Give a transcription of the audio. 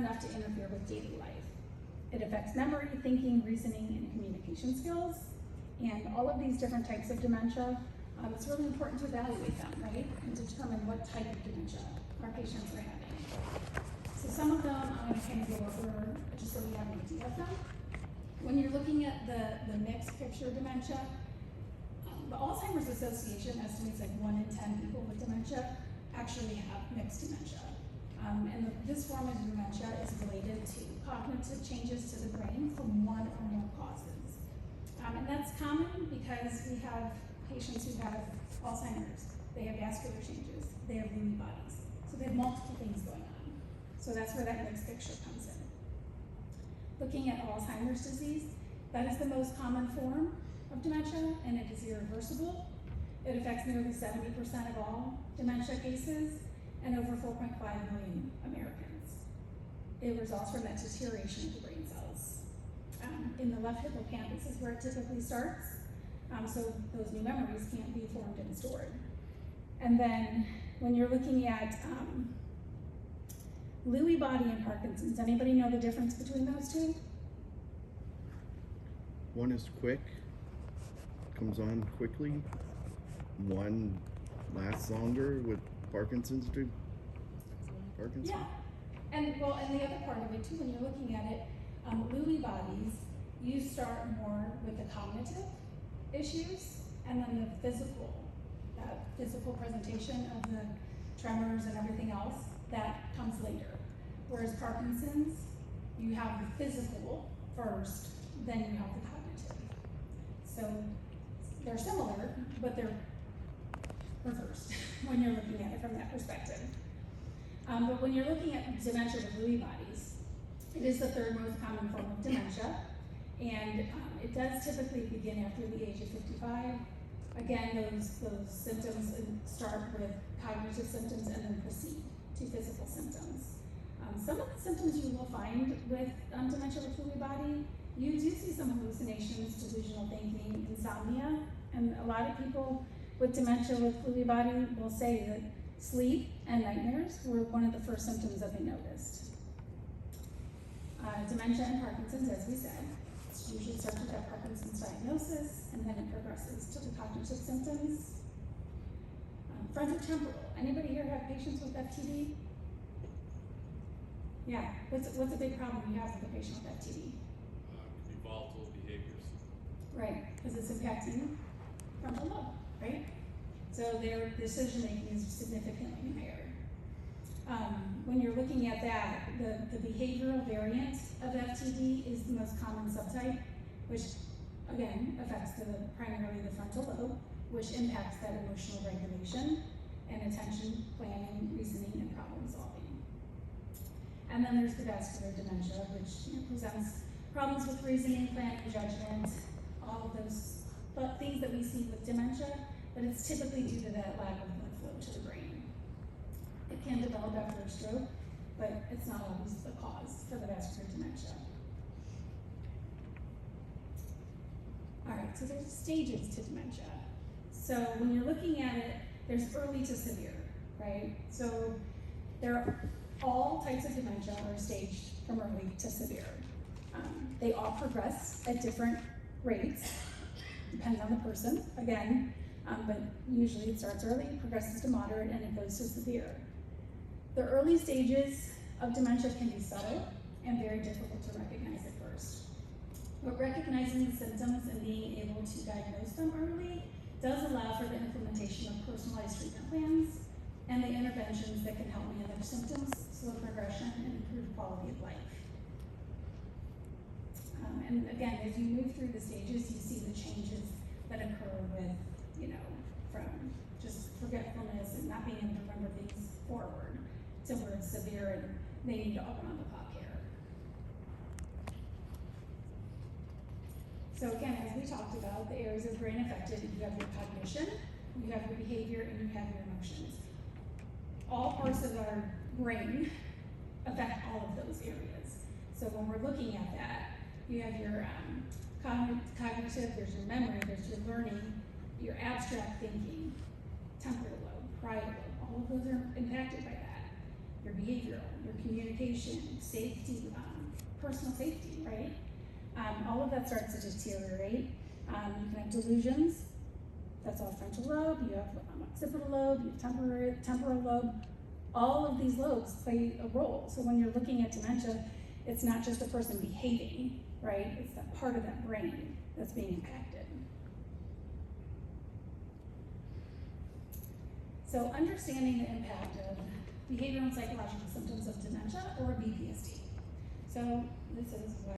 enough to interfere with daily life. It affects memory, thinking, reasoning, and communication skills. And all of these different types of dementia, it's really important to evaluate them, right? And determine what type of dementia our patients are having. So some of them I'm going to kind of go over just so we have an idea of them. When you're looking at the mixed picture dementia, the Alzheimer's Association estimates like 1 in 10 people with dementia actually have mixed dementia. And this form of dementia is related to cognitive changes to the brain from one or more causes. And that's common because we have patients who have Alzheimer's, they have vascular changes, they have Lewy bodies. So they have multiple things going on. So that's where that mixed picture comes in. Looking at Alzheimer's disease, that is the most common form of dementia, and it is irreversible. It affects nearly 70% of all dementia cases and over 4.5 million Americans. It results from that deterioration of the brain cells. In the left hippocampus is where it typically starts, so those new memories can't be formed and stored. And then when you're looking at Lewy body and Parkinson's, anybody know the difference between those two? One is quick, comes on quickly. One lasts longer with Parkinson's too. Parkinson's? Yeah. And well, and the other part of it too, when you're looking at it, Lewy bodies, you start more with the cognitive issues, and then the physical presentation of the tremors and everything else, that comes later. Whereas Parkinson's, you have the physical first, then you have the cognitive. So they're similar, but they're reversed when you're looking at it from that perspective. But when you're looking at dementia with Lewy bodies, it is the third most common form of dementia, and it does typically begin after the age of 55. Again, those symptoms start with cognitive symptoms and then proceed to physical symptoms. Some of the symptoms you will find with dementia with Lewy body, you do see some hallucinations, delusional thinking, insomnia, and a lot of people with dementia with Lewy body will say that sleep and nightmares were one of the first symptoms that they noticed. Dementia and Parkinson's, as we said, usually starts with that Parkinson's diagnosis, and then it progresses to the cognitive symptoms. Frontotemporal. Anybody here have patients with FTD? Yeah. What's a big problem you have with a patient with FTD? Could be volatile behaviors. Right, because it's impacting frontal lobe, right? So their decision making is significantly impaired. When you're looking at that, the behavioral variant of FTD is the most common subtype, which again affects primarily the frontal lobe, which impacts that emotional regulation and attention, planning, reasoning, and problem solving. And then there's the vascular dementia, which presents problems with reasoning, planning, judgment, all of those things that we see with dementia, but it's typically due to that lack of blood flow to the brain. It can develop after a stroke, but it's not always the cause for the vascular dementia. All right, so there's stages to dementia. So when you're looking at it, there's early to severe, right? So all types of dementia are staged from early to severe. They all progress at different rates, depends on the person, again, but usually it starts early, progresses to moderate, and it goes to severe. The early stages of dementia can be subtle and very difficult to recognize at first. But recognizing the symptoms and being able to diagnose them early does allow for the implementation of personalized treatment plans and the interventions that can help manage symptoms, slow progression, and improve quality of life. And again, as you move through the stages, you see the changes that occur with, from just forgetfulness and not being able to remember things forward to where it's severe and they need all around the clock care. So again, as we talked about, the areas of the brain affected, you have your cognition, you have your behavior, and you have your emotions. All parts of our brain affect all of those areas. So when we're looking at that, you have your cognitive, there's your memory, there's your learning, your abstract thinking, temporal lobe, parietal lobe, all of those are impacted by that. your behavioral, your communication, safety, personal safety, right? All of that starts to deteriorate. You can have delusions, that's all frontal lobe, you have occipital lobe, you have temporal lobe. All of these lobes play a role. So when you're looking at dementia, it's not just a person behaving, right? It's that part of that brain that's being impacted. So understanding the impact of behavioral and psychological symptoms of dementia or BPSD. So this is what